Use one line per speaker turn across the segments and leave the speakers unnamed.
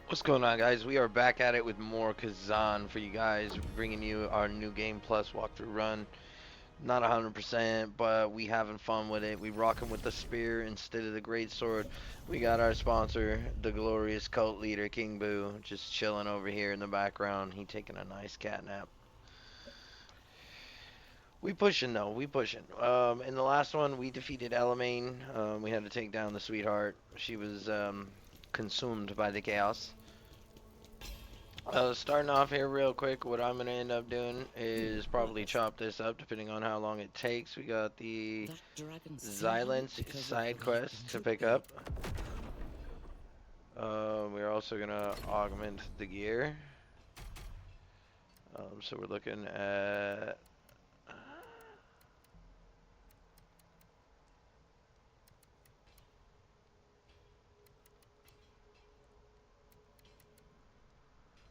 What's going on, guys? We are back at it with more Khazan for you guys, bringing you our new game plus walkthrough run. Not 100%, but we having fun with it. We rocking with the spear instead of the greatsword. We got our sponsor, the glorious cult leader King Boo, just chilling over here in the background. He taking a nice cat nap. We pushing though, we pushing. In the last one, we defeated Elamine. We had to take down the sweetheart. She was consumed by the chaos. Starting off here real quick, what I'm going to end up doing is probably chop this up depending on how long it takes. We got the Silence side quest to pick up. We're also going to augment the gear. So we're looking at...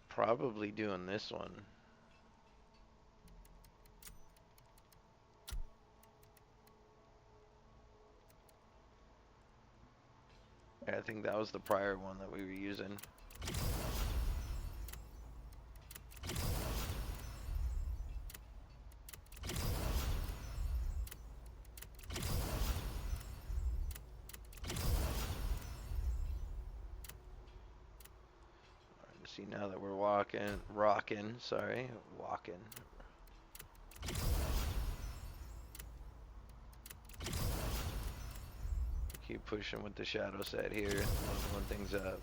probably doing this one. I think that was the prior one that we were using. See, now that we're rocking, walking. Keep pushing with the shadow set here, leveling things up.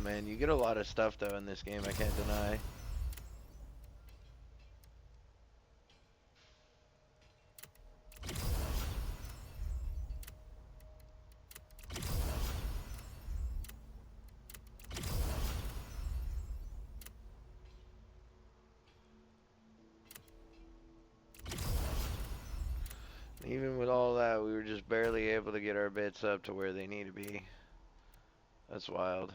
Man, you get a lot of stuff though in this game, I can't deny. Even with all that, we were just barely able to get our bits up to where they need to be. That's wild.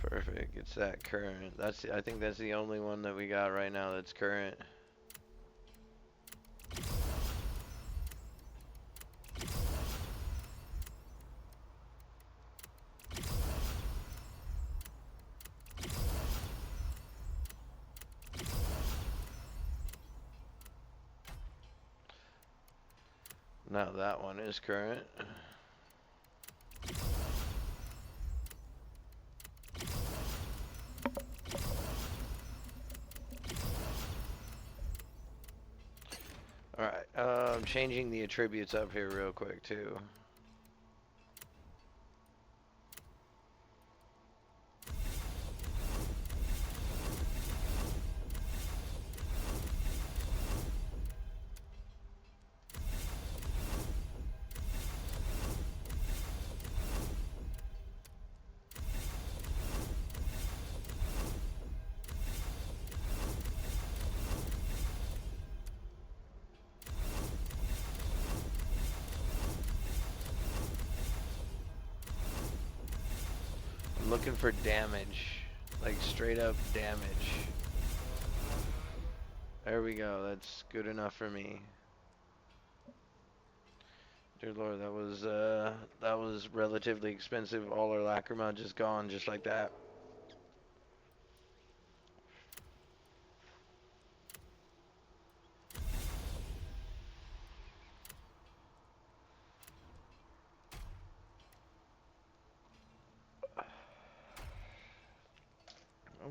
Perfect. It's that current. I think that's the only one that we got right now that's current. Now that one is current. Alright, changing the attributes up here real quick too. I'm looking for damage, like straight up damage. There we go, that's good enough for me. Dear Lord, that was relatively expensive. All our lacrima just gone just like that.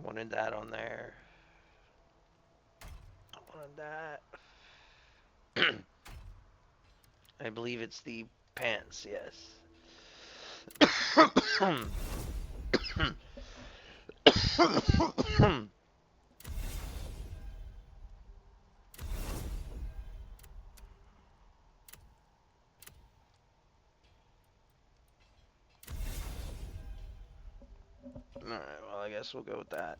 wanted that on there. I wanted that. I believe it's the pants, yes. Alright, well, I guess we'll go with that.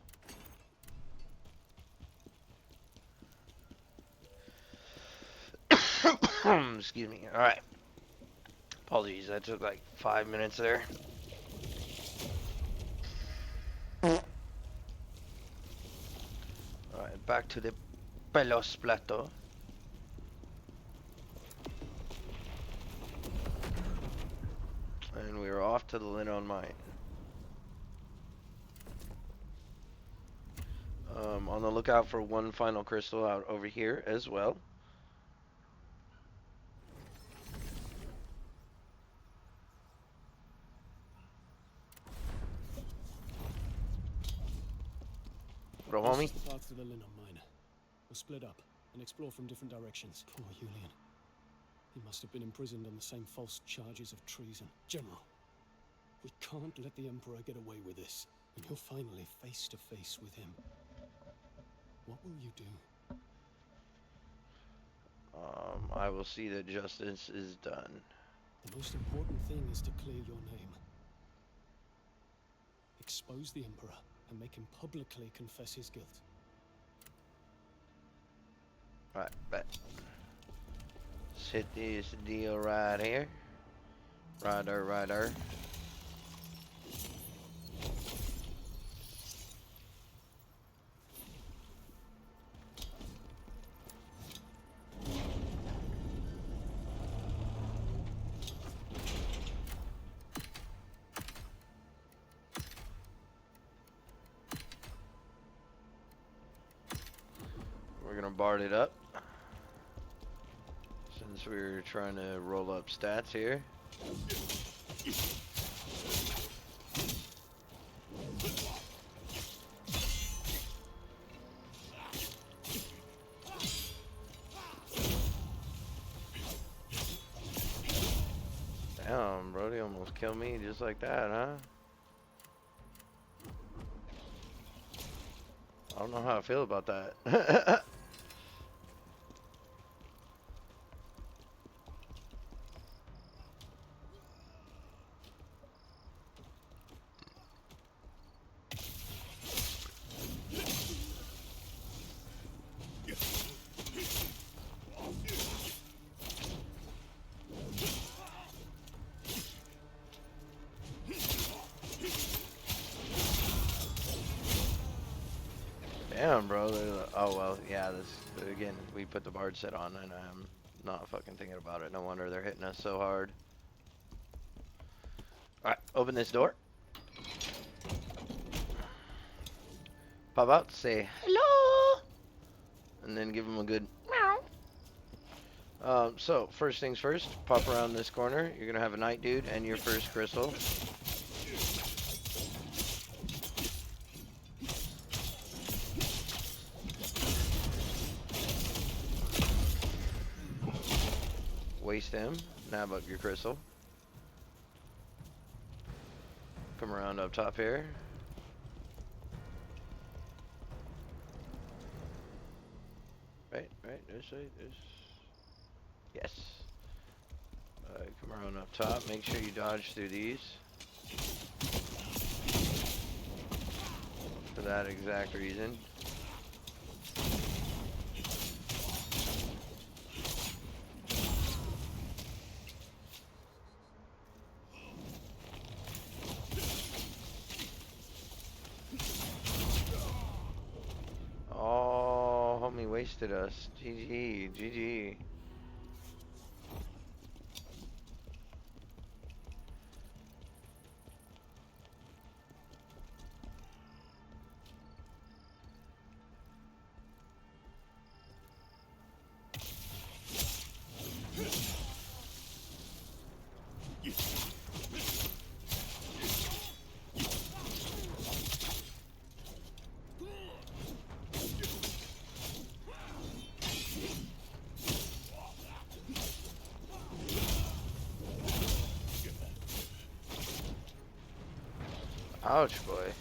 Excuse me. Alright. Apologies, that took like 5 minutes there. Alright, back to the pelos plato. And we are off to the Linon mine. On the lookout for one final crystal out over here as well. Bro, homie.
This is the path to the Linon mine. We'll split up and explore from different directions. Poor Julian. He must have been imprisoned on the same false charges of treason. General, we can't let the Emperor get away with this, and you're finally face to face with him. What will you do?
I will see that justice is done.
The most important thing is to clear your name. Expose the Emperor and make him publicly confess his guilt.
Alright, bet. Let's hit this deal right here. Right there, right there. We're gonna bard it up. Since we're trying to roll up stats here. Damn, Brody almost killed me just like that, huh? I don't know how I feel about that. Damn, bro. Oh, well, yeah, this, again, we put the bard set on, and I'm not fucking thinking about it. No wonder they're hitting us so hard. Alright, open this door. Pop out, say hello, and then give them a good meow. So, first things first, pop around this corner. You're gonna have a night dude and your first crystal. Waste him, nab up your crystal. Come around up top here. Right, this way, this. Yes. Come around up top, make sure you dodge through these. For that exact reason. Wasted us. GG, GG. Ouch, boy.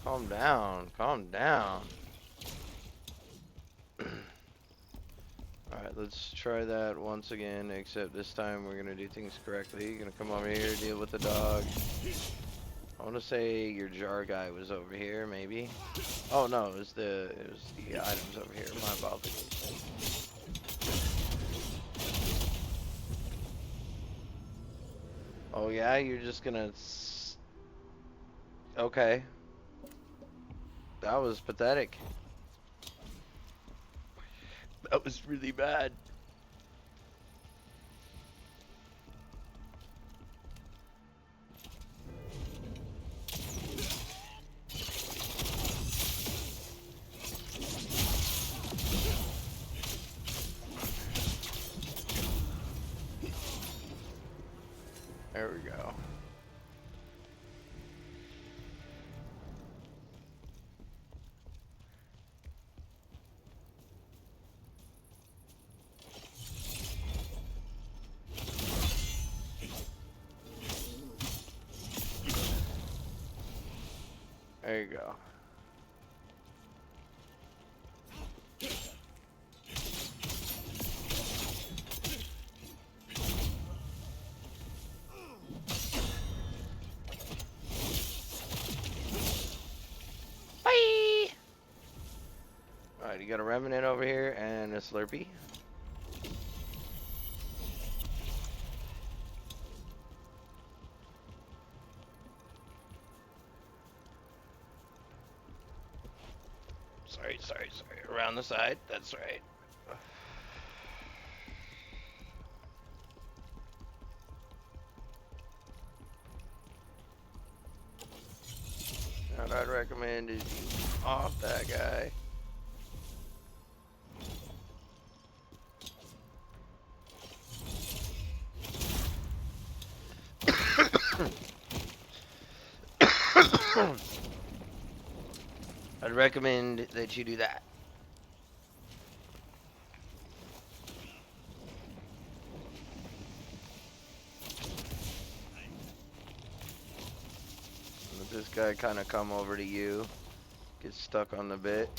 Calm down. Calm down. Alright, let's try that once again, except this time we're gonna do things correctly. You're gonna come over here, deal with the dog. I wanna say your jar guy was over here, maybe. Oh no, it was the items over here. My apologies. Oh yeah, you're just gonna okay. That was pathetic. That was really bad. There we go. There you go. Bye! Alright, you got a remnant over here and a Slurpee. Sorry. Around the side, that's right. What I'd recommend is you off that guy. I'd recommend that you do that. Let this guy kind of come over to you, get stuck on the bit.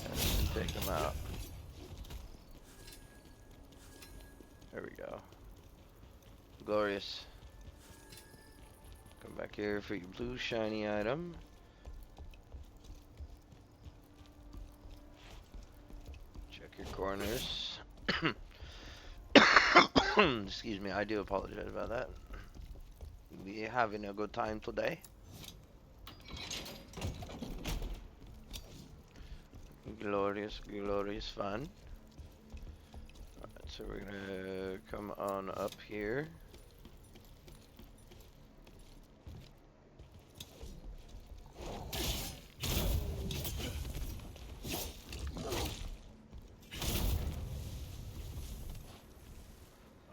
And take him out. There we go. Glorious. Come back here for your blue shiny item. Check your corners. Excuse me, I do apologize about that. We having a good time today. Glorious fun. Alright, so we're gonna come on up here.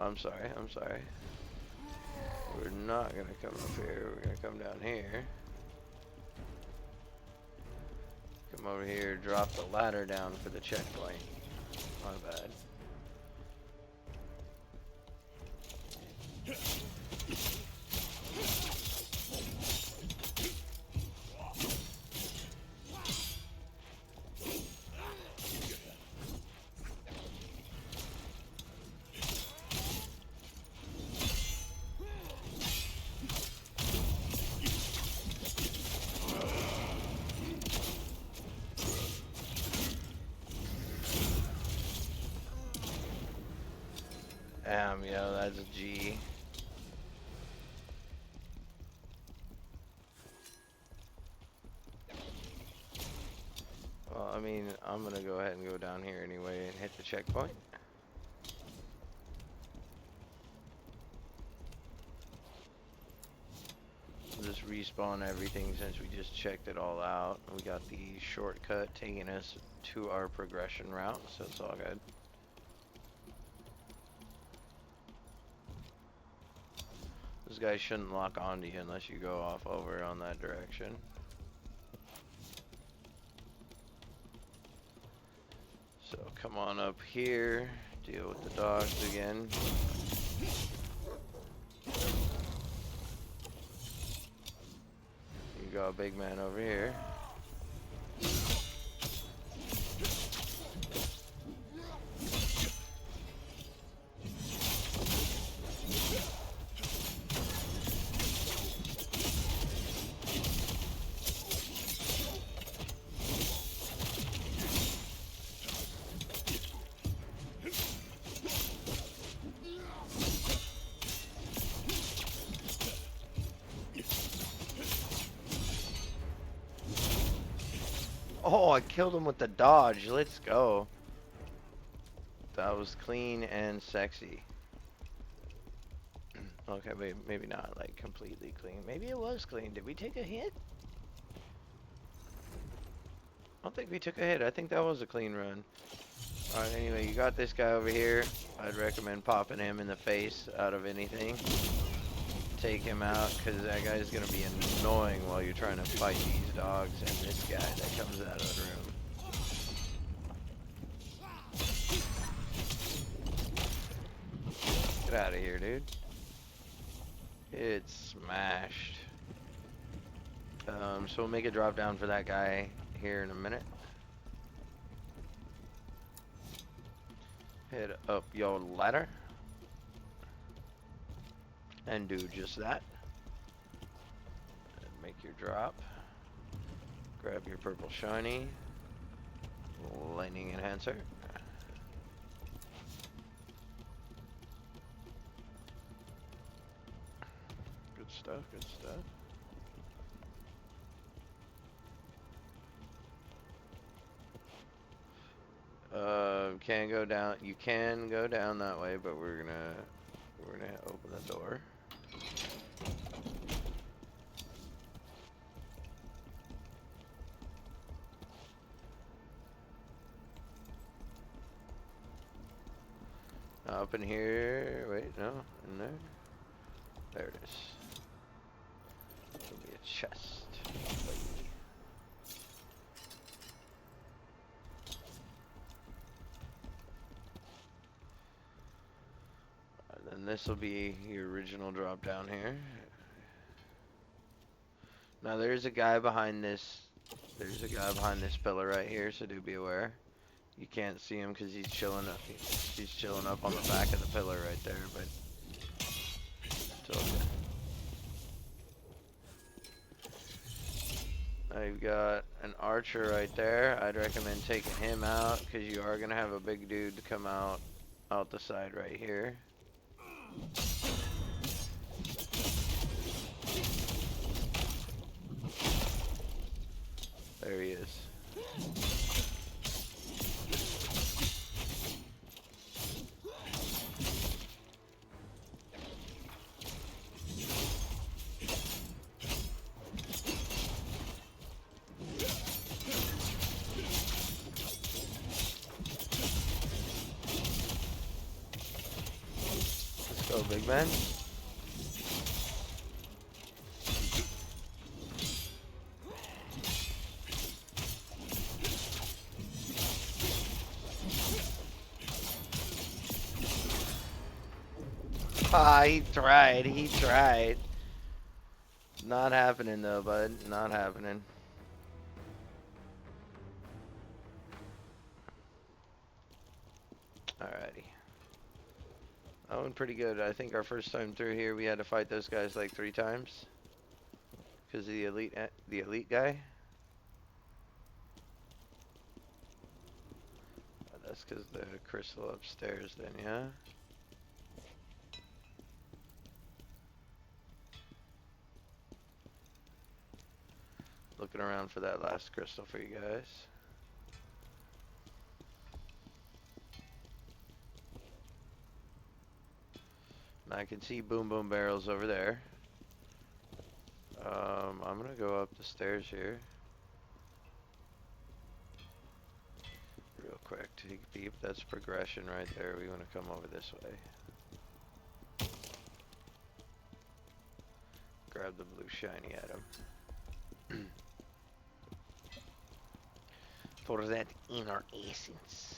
I'm sorry. We're not gonna come up here, we're gonna come down here. Come over here, drop the ladder down for the checkpoint. My bad. Damn, yo, that's a G. Well, I mean, I'm gonna go ahead and go down here anyway and hit the checkpoint. Just respawn everything since we just checked it all out. We got the shortcut taking us to our progression route, so it's all good. This guy shouldn't lock onto you unless you go off over on that direction. So Come on up here. Deal with the dogs again. You got a big man over here. Oh, I killed him with the dodge. Let's go. That was clean and sexy. Okay, maybe not like completely clean. Maybe it was clean. Did we take a hit? I don't think we took a hit. I think that was a clean run. Alright, anyway, you got this guy over here. I'd recommend popping him in the face out of anything. Take him out, because that guy's going to be annoying while you're trying to fight these dogs and this guy that comes out of the room. Get out of here, dude. It's smashed. So we'll make a drop down for that guy here in a minute. Head up your ladder. And do just that. And make your drop. Grab your purple shiny. Lightning enhancer. Good stuff, good stuff. Can go down. You can go down that way, but we're gonna open the door. Up in here. Wait, no, in there. There it is. It'll be a chest. And this will be your original drop down here. Now there's a guy behind this. There's a guy behind this pillar right here, so do be aware. You can't see him because he's chilling up. He's chilling up on the back of the pillar right there, but it's okay. Now you've got an archer right there. I'd recommend taking him out because you are gonna have a big dude to come out the side right here. There he is. Let's go, big man. Ah, he tried. Not happening though, bud. Not happening. Alrighty. That went pretty good. I think our first time through here we had to fight those guys like 3 times. Because of the elite guy. That's because the crystal upstairs then, yeah? Looking around for that last crystal for you guys. And I can see boom boom barrels over there. I'm gonna go up the stairs here. Real quick, take a peep. That's progression right there. We want to come over this way. Grab the blue shiny item. For that inner essence.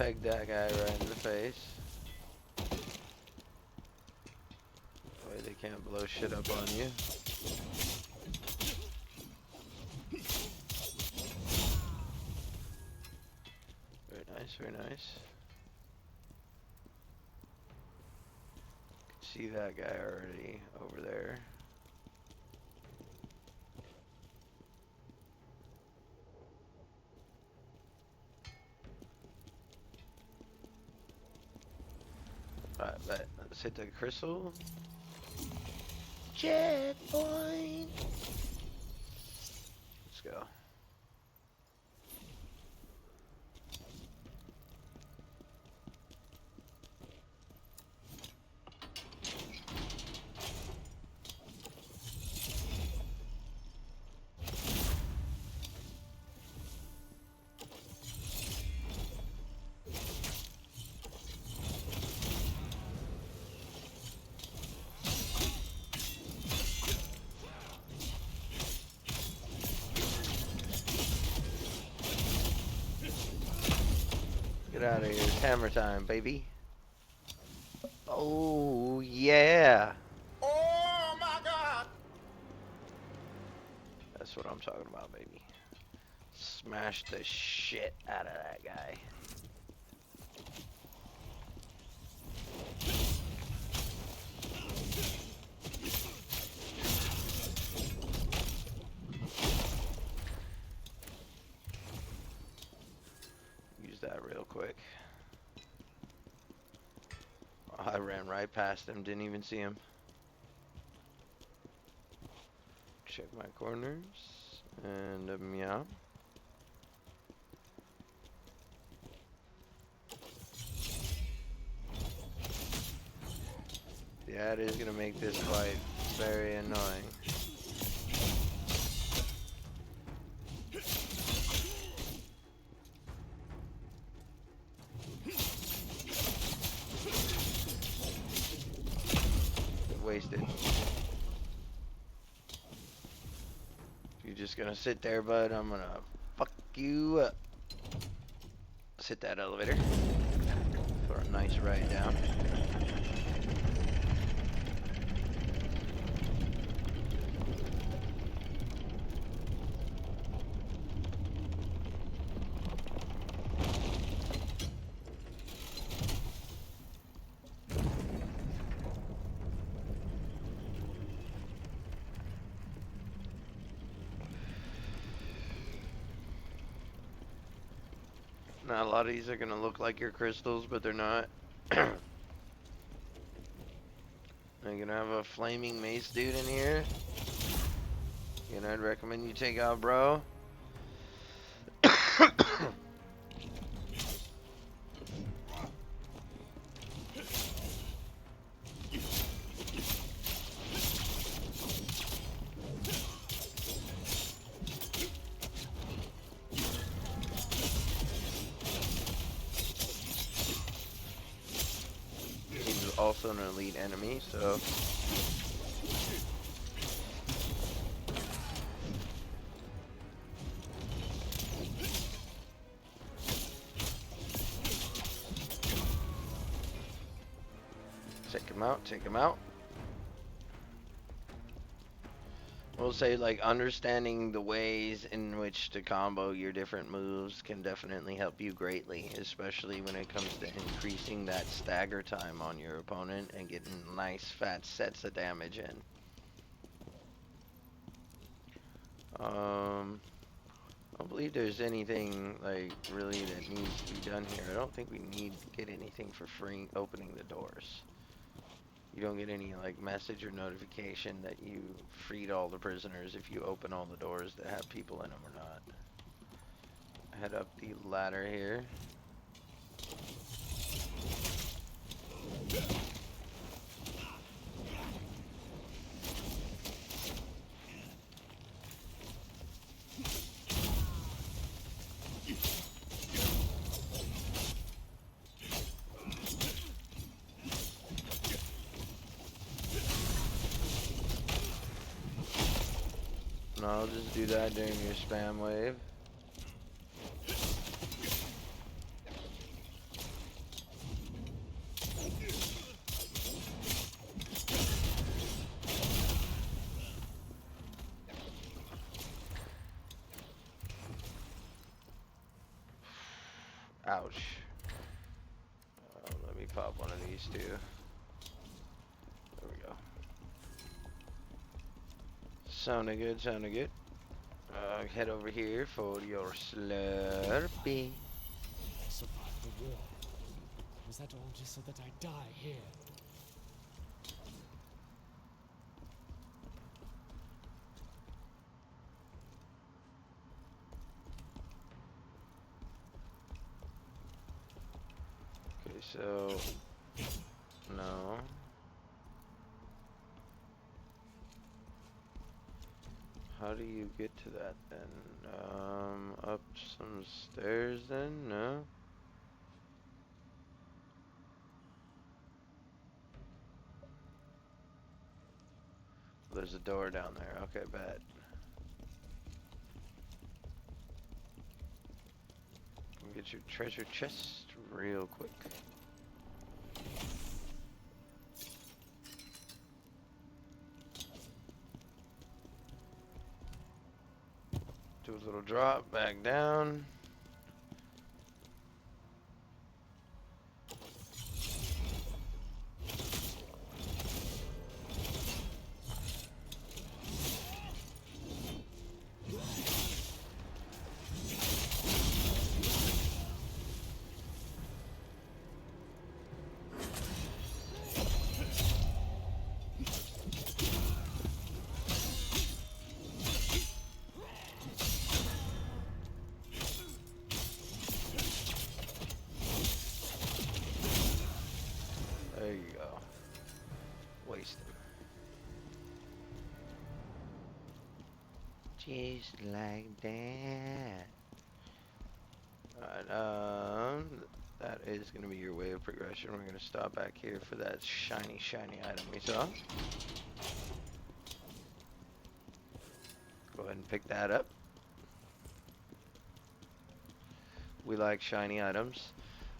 peg that guy right in the face. That way they can't blow shit up on you. Very nice, very nice. See that guy already over there. Alright, let's hit the crystal. Checkpoint! Let's go. Get out of here. It's hammer time, baby. Oh, yeah.
Oh my God!
That's what I'm talking about, baby. Smash the shit out of that guy. Use that real quick. I ran right past him, didn't even see him. Check my corners. And meow. Yeah, it is gonna make this fight very annoying. Wasted. You're just gonna sit there, bud. I'm gonna fuck you up. Let's hit that elevator for a nice ride down. Now, a lot of these are gonna look like your crystals, but they're not. You're gonna have a flaming mace dude in here. And I'd recommend you take out bro. He's also an elite enemy, so take him out, take him out. We'll say, like, understanding the ways in which to combo your different moves can definitely help you greatly, especially when it comes to increasing that stagger time on your opponent and getting nice fat sets of damage in. I don't believe there's anything, like, really that needs to be done here. I don't think we need to get anything for free opening the doors. You don't get any, like, message or notification that you freed all the prisoners if you open all the doors that have people in them or not. Head up the ladder here. And I'll just do that during your spam wave. Ouch. Let me pop one of these too. There we go. Sounding good, sounding good. Head over here for your Slurpee.
I survived the war. Was that all just so that I die here?
Okay, so no. How do you get to that then? Up some stairs then? No. There's a door down there. Okay, bet. Get your treasure chest real quick. Do a little drop back down. There you go. Wasted. Just like that. Alright, that is going to be your way of progression. We're going to stop back here for that shiny item we saw. Go ahead and pick that up. We like shiny items.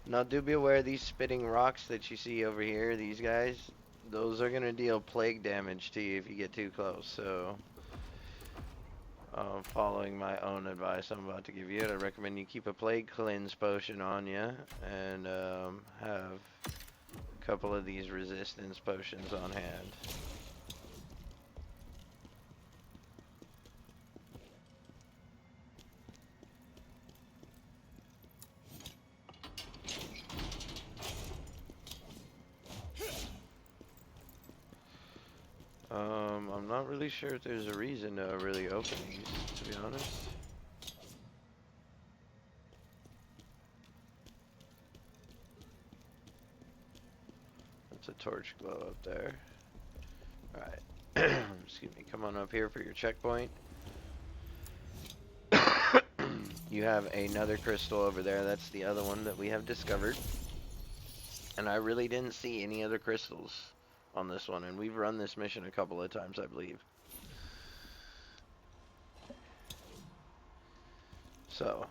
Now do be aware, these spitting rocks that you see over here, these guys, those are going to deal plague damage to you if you get too close. So, following my own advice I'm about to give you, I recommend you keep a plague cleanse potion on you and have a couple of these resistance potions on hand. I'm not really sure if there's a reason to really open these, to be honest. That's a torch glow up there. Alright. Excuse me. Come on up here for your checkpoint. You have another crystal over there. That's the other one that we have discovered. And I really didn't see any other crystals on this one, and we've run this mission a couple of times, I believe. So,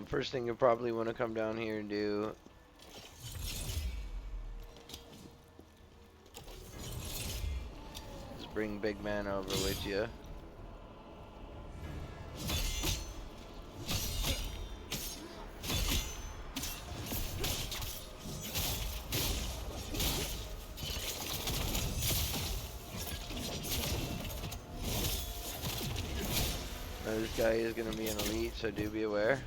first thing you'll probably want to come down here and do is bring Big Man over with you. This guy is going to be an elite, so do be aware.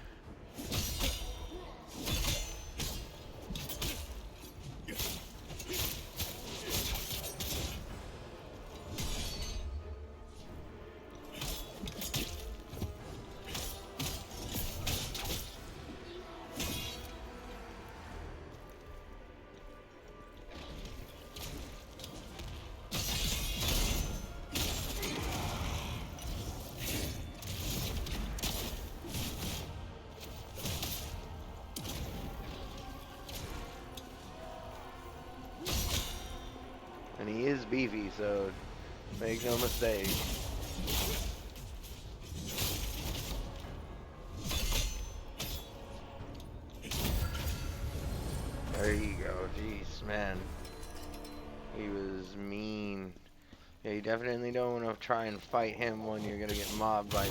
And he is beefy, so make no mistake. There you go. Jeez, man. He was mean. Yeah, you definitely don't want to try and fight him when you're going to get mobbed by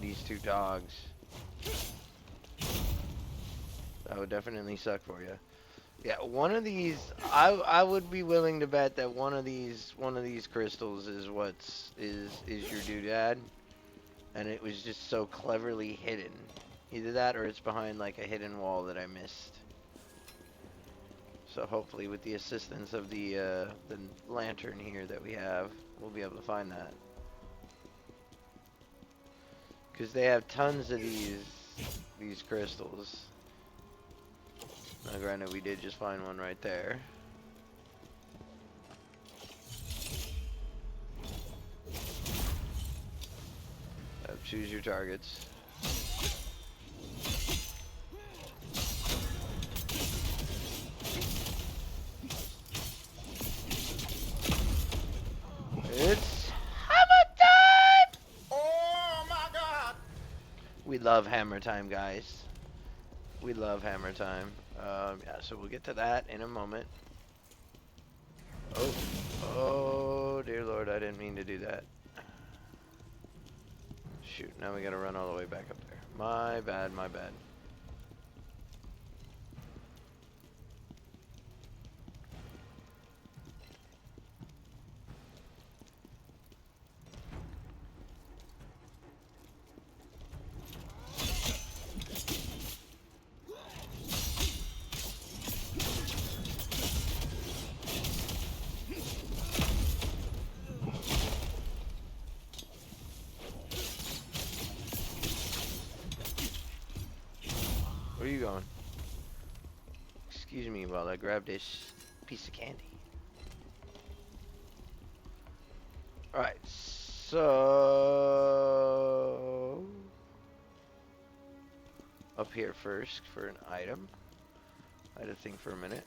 these two dogs. That would definitely suck for you. Yeah, one of these, I would be willing to bet that one of these crystals is is your doodad, and it was just so cleverly hidden. Either that or it's behind like a hidden wall that I missed. So hopefully with the assistance of the lantern here that we have, we'll be able to find that. Because they have tons of these crystals. Now granted, we did just find one right there. Choose your targets. It's hammer time!
Oh my God!
We love hammer time, guys. We love hammer time. Yeah, so we'll get to that in a moment. Oh, oh, dear Lord, I didn't mean to do that. Shoot, now we gotta run all the way back up there. My bad, my bad. Where are you going? Excuse me while I grab this piece of candy. Alright, so... up here first for an item. I had to think for a minute.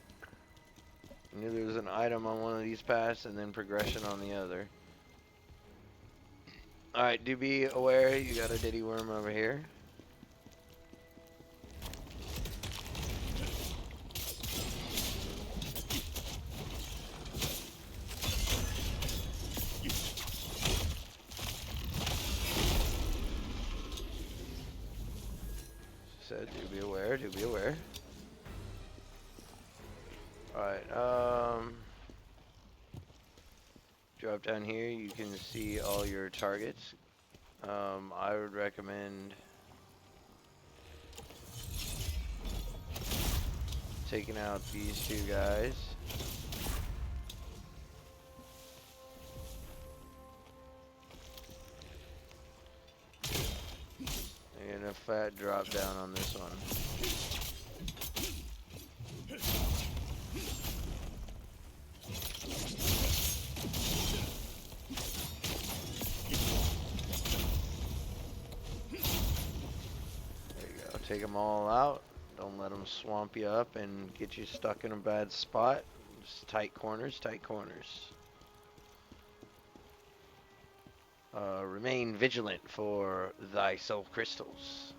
I knew there was an item on one of these paths and then progression on the other. Alright, do be aware you got a diddy worm over here. Said do be aware, do be aware. Alright, drop down here, you can see all your targets. I would recommend taking out these two guys. And a fat drop down on this one. There you go. Take them all out. Don't let them swamp you up and get you stuck in a bad spot. Just tight corners, tight corners. Remain vigilant for thy soul crystals.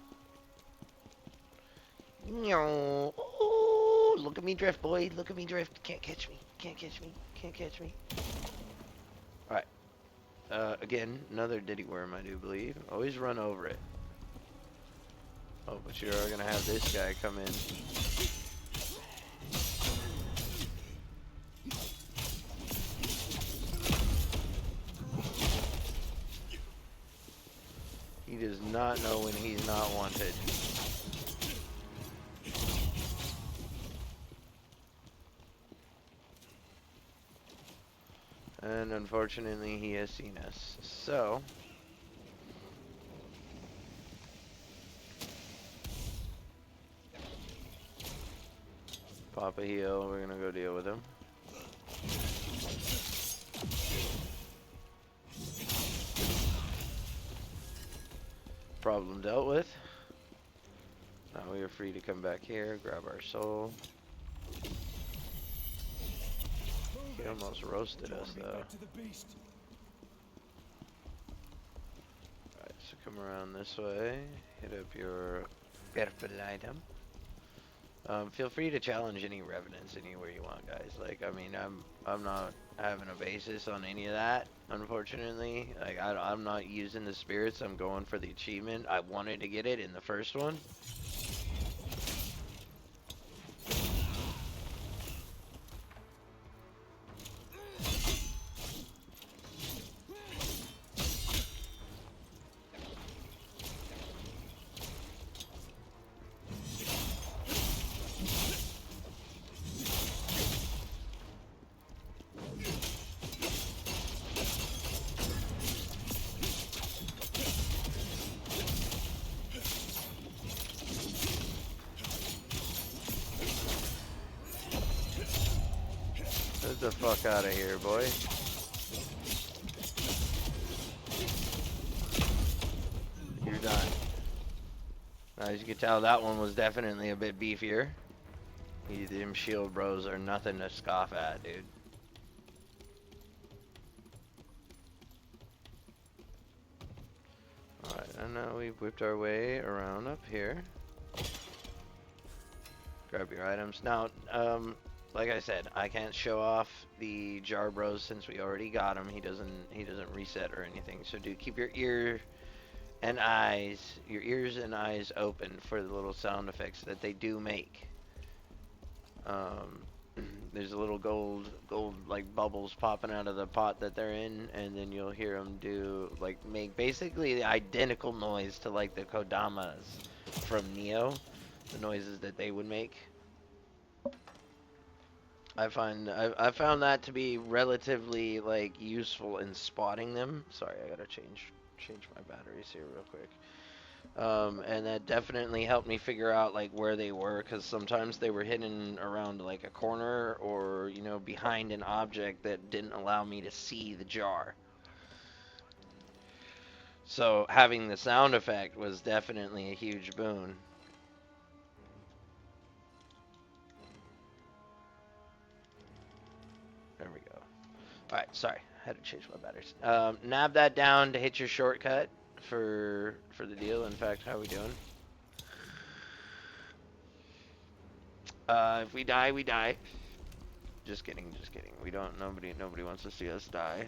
Ooh, look at me drift, boy. Look at me drift. Can't catch me. Can't catch me. Can't catch me. Alright. Again, another diddy worm, I do believe. Always run over it. Oh, but you're gonna have this guy come in. He does not know when he's not wanted. And unfortunately, he has seen us. So, pop a heal, we're gonna go deal with him. Problem dealt with. Now we are free to come back here, grab our soul. He almost roasted us though. Alright, so come around this way, hit up your purple item. Feel free to challenge any revenants anywhere you want, guys. Like, I mean, I'm not having a basis on any of that, unfortunately. Like, I'm not using the spirits. I'm going for the achievement. I wanted to get it in the first one, the fuck out of here, boy. You're done. As you can tell, that one was definitely a bit beefier. Them shield bros are nothing to scoff at, dude. Alright, and now we've whipped our way around up here. Grab your items. Now, like I said, I can't show off the jar bros since we already got him. He doesn't reset or anything. So do keep your ears and eyes open for the little sound effects that they do make. There's a little gold like bubbles popping out of the pot that they're in, and then you'll hear them make basically the identical noise to like the Kodamas from Neo, the noises that they would make. I found that to be relatively like useful in spotting them. Sorry, I gotta change my batteries here real quick. And that definitely helped me figure out like where they were, because sometimes they were hidden around like a corner or, you know, behind an object that didn't allow me to see the jar. So having the sound effect was definitely a huge boon. There we go. Alright, sorry, I had to change my batteries. Nab that down to hit your shortcut for the deal. In fact, how are we doing? If we die, we die. Just kidding, just kidding. We don't, nobody wants to see us die.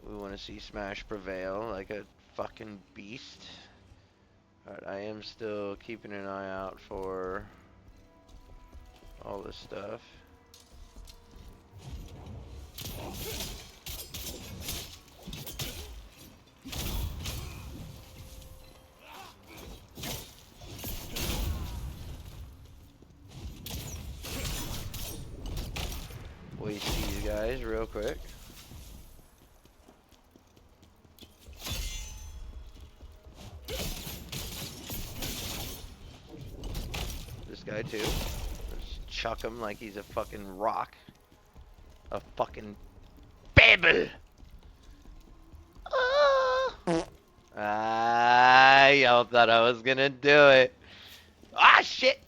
We want to see Smash prevail like a fucking beast. Alright, I am still keeping an eye out for all this stuff. Waste these guys real quick. This guy too. Just chuck him like he's a fucking rock. A fucking pebble. Y'all thought I was gonna do it. Ah, shit.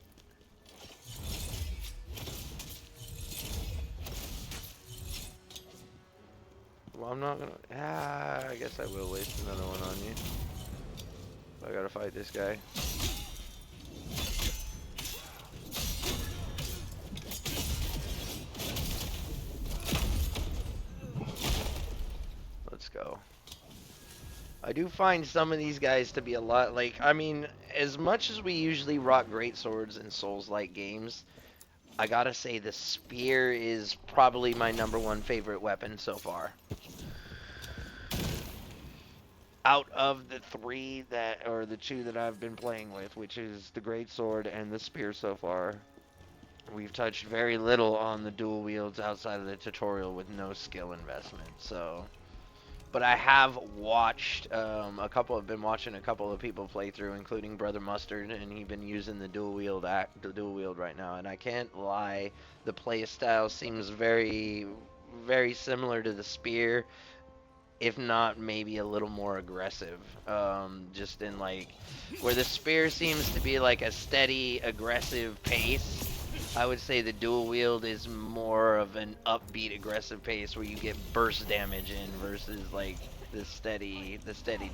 Well, I'm not gonna. I guess I will waste another one on you. I gotta fight this guy. Let's go. I do find some of these guys to be a lot like, I mean, as much as we usually rock greatswords in Souls-like games, I gotta say the spear is probably my #1 favorite weapon so far. Out of the three or the two that I've been playing with, which is the greatsword and the spear so far, we've touched very little on the dual wields outside of the tutorial with no skill investment, so. But I have watched been watching a couple of people play through, including Brother Mustard, and he's been using the dual wield right now. And I can't lie, the play style seems very, very similar to the spear, if not maybe a little more aggressive. Just in like where the spear seems to be like a steady, aggressive pace. I would say the dual wield is more of an upbeat, aggressive pace where you get burst damage in versus like the steady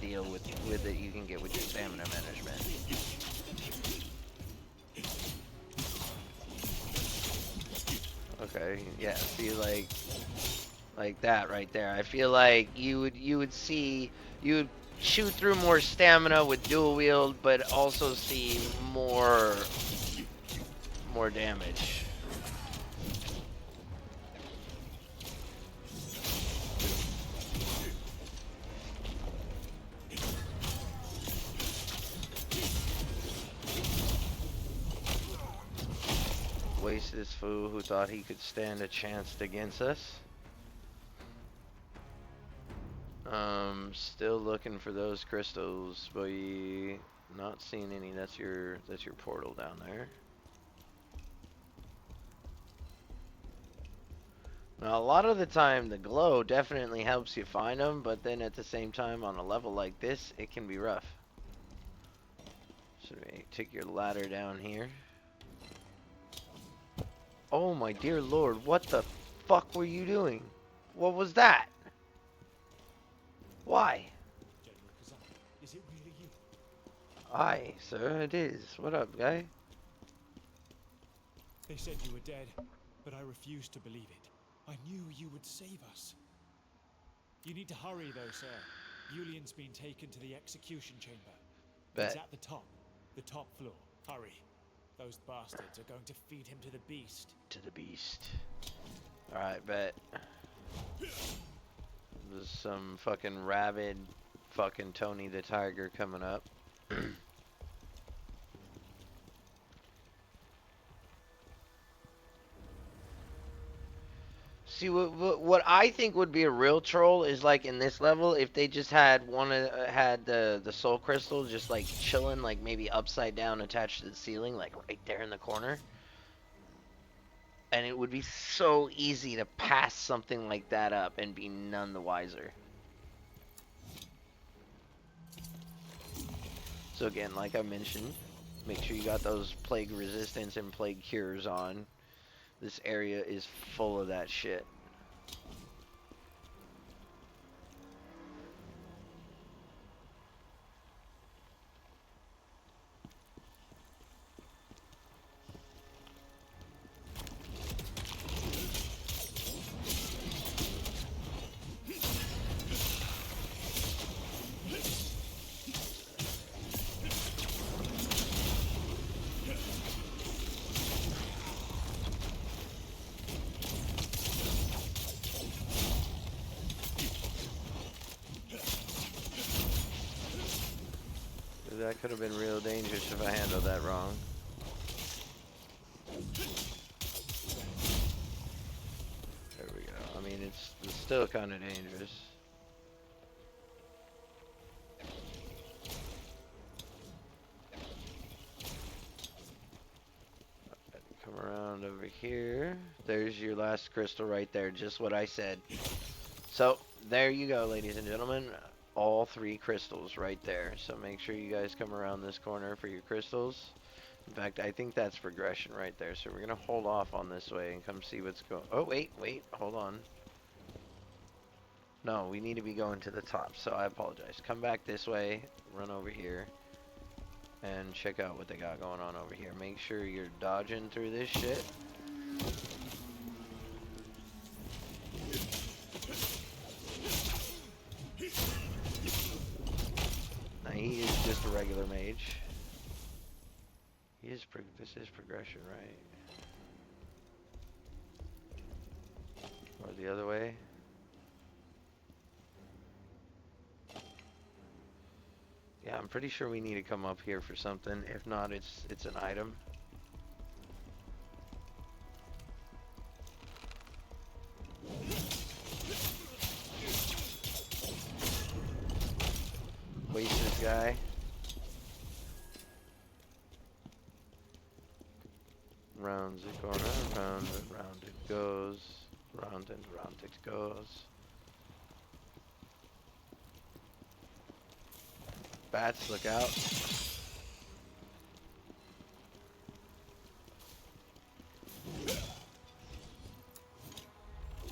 deal with it you can get with your stamina management. Okay, yeah, see like that right there. I feel like you would shoot through more stamina with dual wield, but also see more damage. Waste this fool who thought he could stand a chance against us. Still looking for those crystals, but not seeing any. That's your portal down there. Now, a lot of the time, the glow definitely helps you find them, but then at the same time, on a level like this, it can be rough. So take your ladder down here. Oh my dear lord, what the fuck were you doing? What was that? Why?
General Khazan, is it really you?
Aye, sir, it is. What up, guy?
They said you were dead, but I refused to believe it. I knew you would save us. You need to hurry though, sir. Julian's been taken to the execution chamber. It's
Bet.
at the top floor. Hurry. Those bastards are going to feed him to the beast.
To the beast. Alright, bet. There's some fucking rabid fucking Tony the Tiger coming up. See, what I think would be a real troll is like in this level, if they just had had the soul crystal just like chilling, like maybe upside down attached to the ceiling, like right there in the corner. And it would be so easy to pass something like that up and be none the wiser. So again, like I mentioned, make sure you got those plague resistance and plague cures on. This area is full of that shit. That could have been real dangerous if I handled that wrong. There we go. I mean, it's still kind of dangerous. Come around over here. There's your last crystal right there. Just what I said. So, there you go, ladies and gentlemen. All 3 crystals right there. So make sure you guys come around this corner for your crystals. In fact, I think that's progression right there. So we're going to hold off on this way and come see what's going... Oh, wait, hold on. No, we need to be going to the top, so I apologize. Come back this way, run over here, and check out what they got going on over here. Make sure you're dodging through this shit. Now he is just a regular mage. This is progression, right? Or the other way? Yeah, I'm pretty sure we need to come up here for something. If not, it's an item. Waste this guy. Round the corner, round it goes. Round and round it goes. Bats, look out.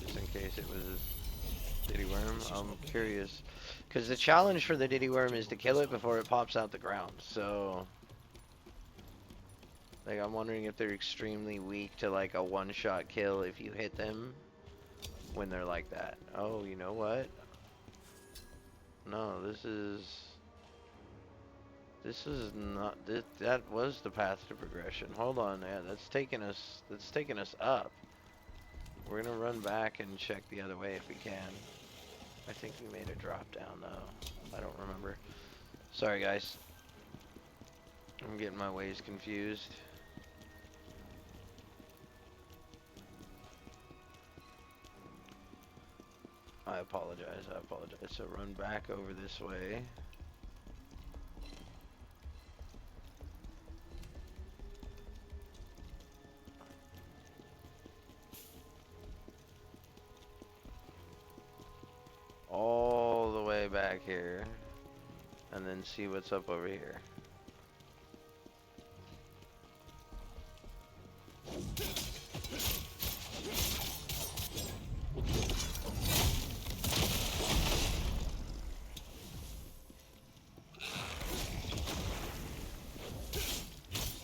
Just in case it was Diddy Worm. I'm curious. Because the challenge for the Diddy Worm is to kill it before it pops out the ground. So, like, I'm wondering if they're extremely weak to, like, a one-shot kill if you hit them when they're like that. Oh, you know what? No, this is not, that was the path to progression. Hold on, yeah, that's taking us up. We're gonna run back and check the other way if we can. I think we made a drop down though. I don't remember. Sorry guys. I'm getting my ways confused. I apologize. So run back over this way. back here and then see what's up over here.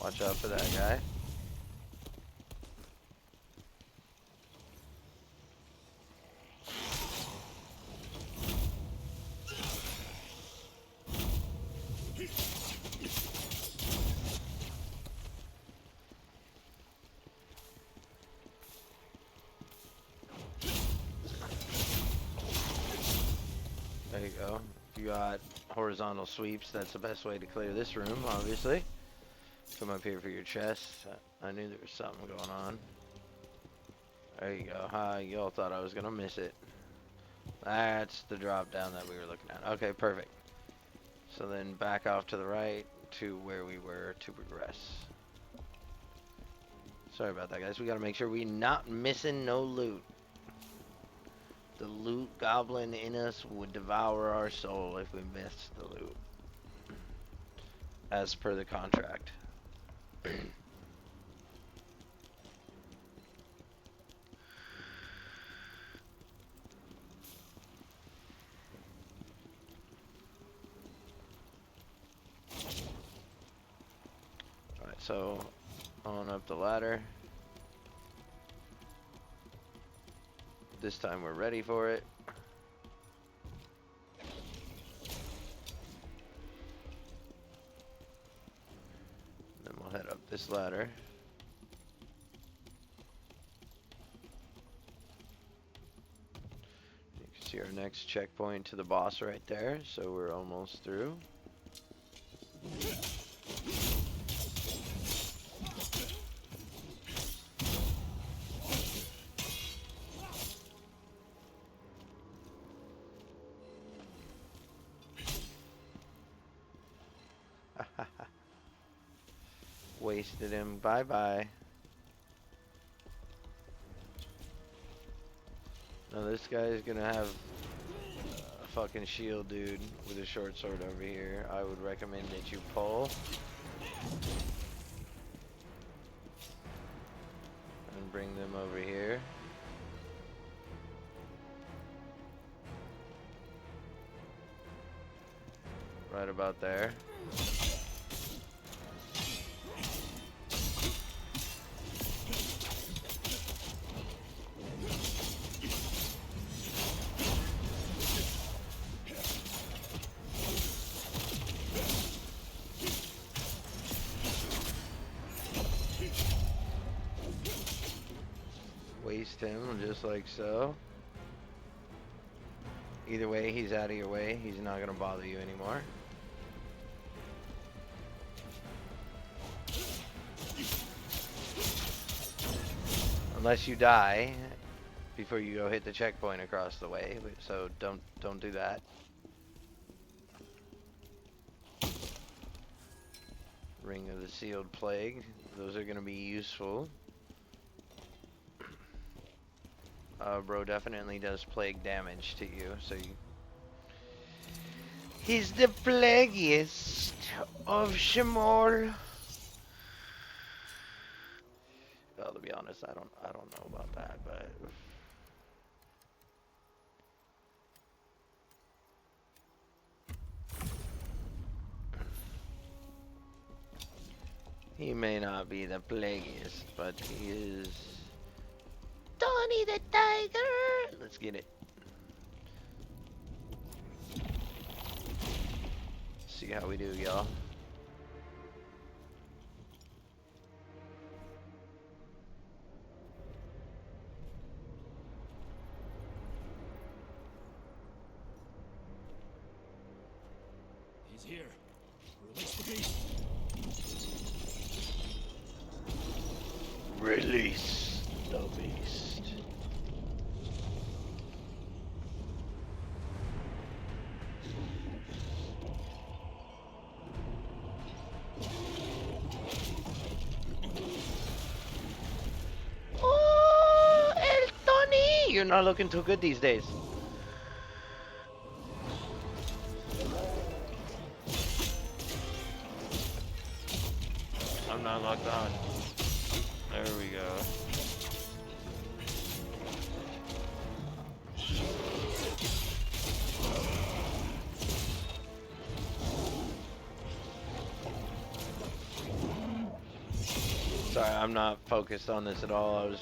Watch out for that guy. There you go. You got horizontal sweeps. That's the best way to clear this room, obviously. Come up here for your chest. I knew there was something going on. There you go. Hi, y'all thought I was gonna miss it. That's the drop down that we were looking at. Okay, perfect. So then back off to the right to where we were to progress. Sorry about that, guys. We gotta make sure we're not missing no loot. The loot goblin in us would devour our soul if we missed the loot. As per the contract. Alright, so on up the ladder. This time we're ready for it. Then we'll head up this ladder. You can see our next checkpoint to the boss right there, so we're almost through. Wasted him. Bye bye. Now this guy is gonna have a fucking shield dude with a short sword over here. I would recommend that you pull and bring them over here. Right about there. Waste him just like so. Either way, he's out of your way. He's not gonna bother you anymore. Unless you die before you go hit the checkpoint across the way, so don't do that. Ring of the Sealed Plague. Those are gonna be useful. Bro definitely does plague damage to you, so you... He's the plaguiest of Shimol. Well, to be honest, I don't know about that, but... He may not be the plaguiest, but he is... Tony the Tiger! Let's get it. See how we do, y'all.
He's here. Release the beast.
Release the beast. Oh, El Tony! You're not looking too good these days. not locked on. There we go. Sorry, I'm not focused on this at all. I was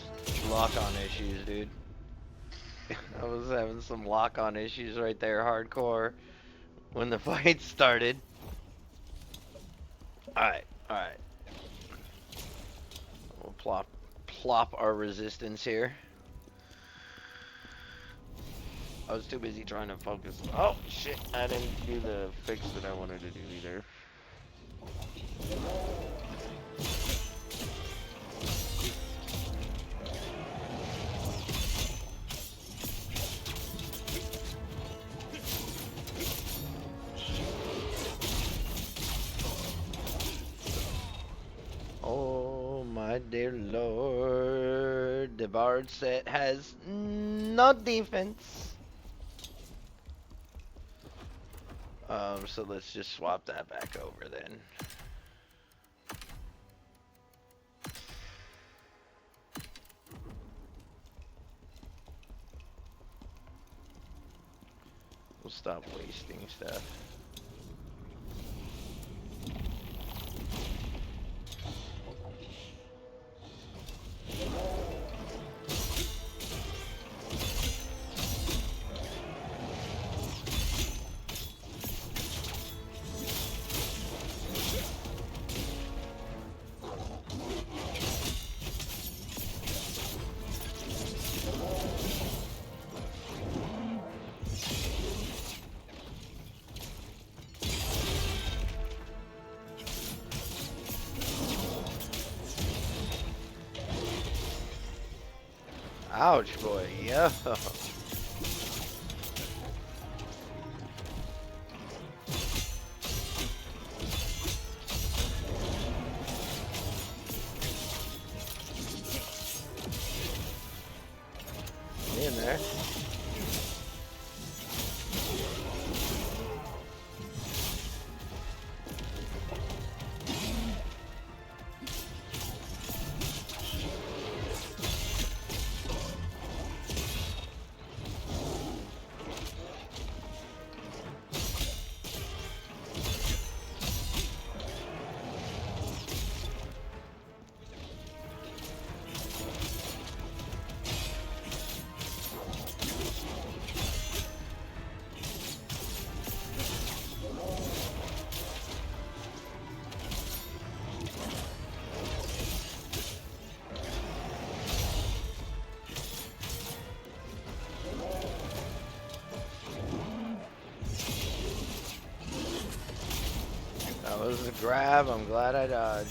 lock-on issues, dude. I was having some lock-on issues right there, hardcore, when the fight started. Alright, alright. We'll plop our resistance here. I was too busy trying to focus. Oh, shit. I didn't do the fix that I wanted to do either. Oh my dear lord, the bard set has no defense. So let's just swap that back over then. We'll stop wasting stuff. Ouch, boy. Yeah. In there. That was a grab. I'm glad I dodged.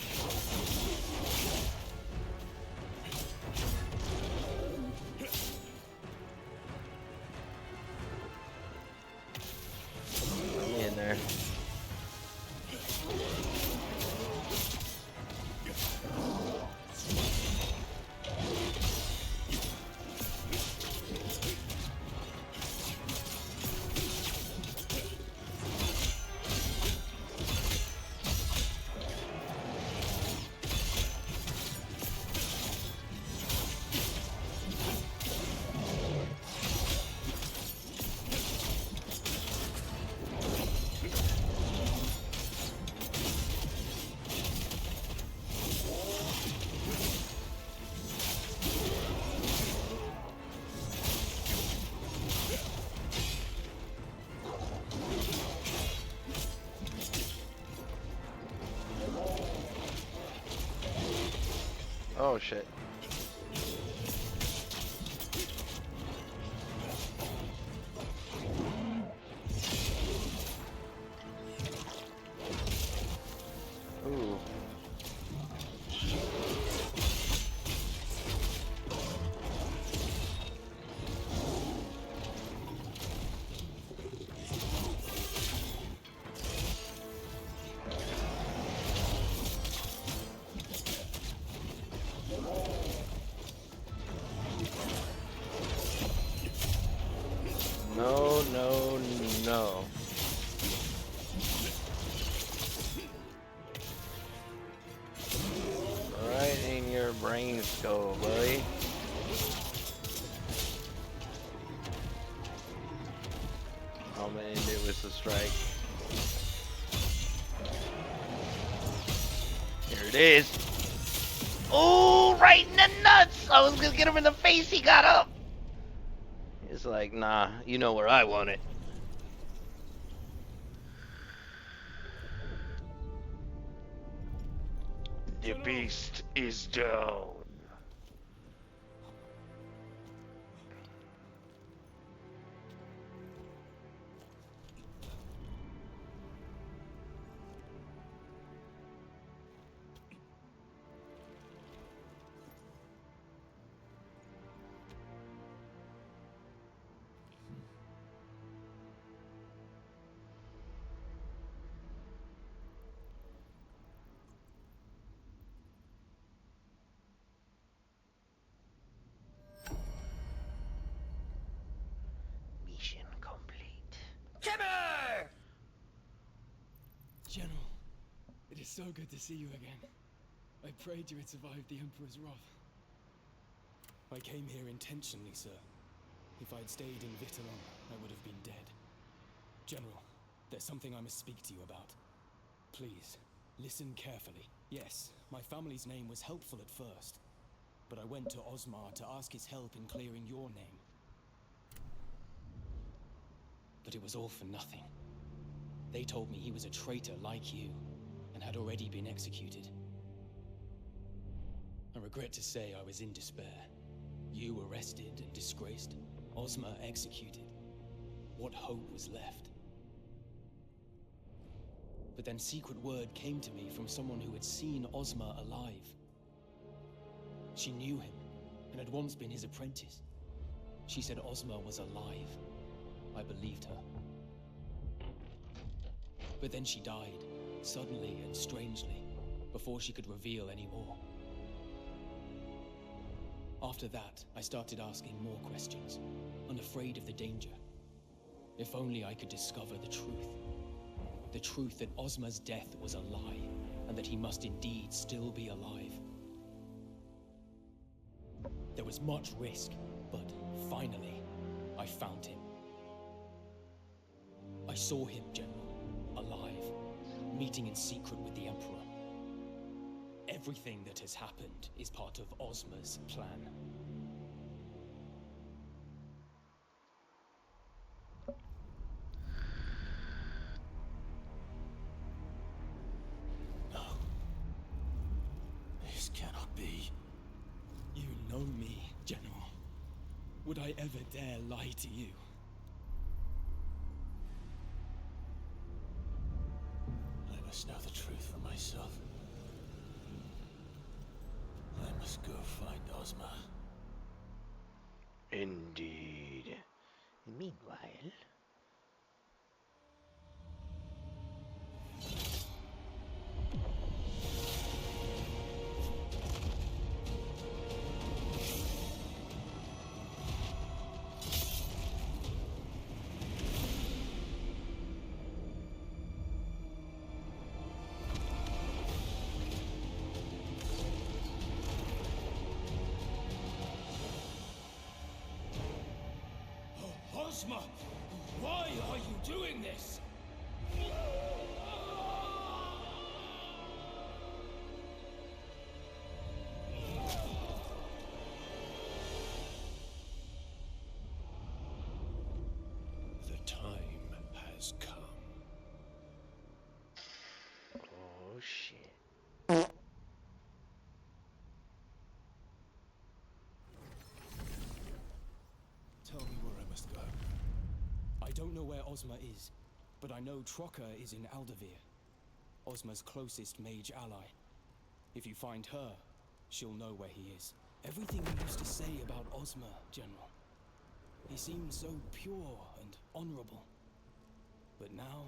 Let me in there. Oh shit. Ooh. Go, boy. Oh man, it was the strike. Here it is. Oh, right in the nuts! I was gonna get him in the face, he got up! It's like, nah, you know where I want it. The beast is down. Mission complete.
Kimmer!
General, it is so good to see you again. I prayed you had survived the Emperor's wrath. I came here intentionally, sir. If I'd stayed in Vitalan, I would have been dead. General, there's something I must speak to you about. Please, listen carefully. Yes, my family's name was helpful at first, but I went to Osmar to ask his help in clearing your name. But it was all for nothing. They told me he was a traitor like you, and had already been executed. I regret to say I was in despair. You arrested and disgraced, Osmar executed. What hope was left? But then secret word came to me from someone who had seen Osmar alive. She knew him, and had once been his apprentice. She said Osmar was alive. I believed her. But then she died, suddenly and strangely, before she could reveal any more. After that, I started asking more questions, unafraid of the danger. If only I could discover the truth. The truth that Osmar's death was a lie, and that he must indeed still be alive. There was much risk, but finally, I found him. I saw him, General, alive, meeting in secret with the Emperor. Everything that has happened is part of Osmar's plan.
No. This cannot be.
You know me, General. Would I ever dare lie to you?
I must know the truth for myself. I must go find Ozma.
Indeed. Meanwhile...
Ozma! Why are you doing this? The time has come.
Oh, shit.
Tell me where I must go. I don't know where Ozma is, but I know Trocker is in Aldavir, Ozma's closest mage ally. If you find her, she'll know where he is. Everything you used to say about Ozma, General. He seemed so pure and honorable. But now...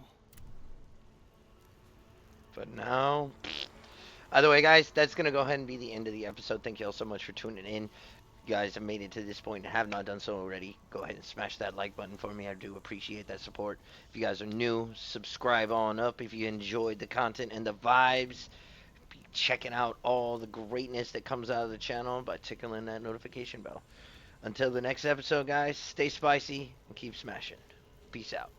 But now... Either way, guys, that's going to go ahead and be the end of the episode. Thank you all so much for tuning in. You guys have made it to this point and have not done so already, go ahead and smash that like button for me. I do appreciate that support. If you guys are new, subscribe on up. If you enjoyed the content and the vibes, checking out all the greatness that comes out of the channel by tickling that notification bell. Until the next episode, guys, stay spicy and keep smashing. Peace out.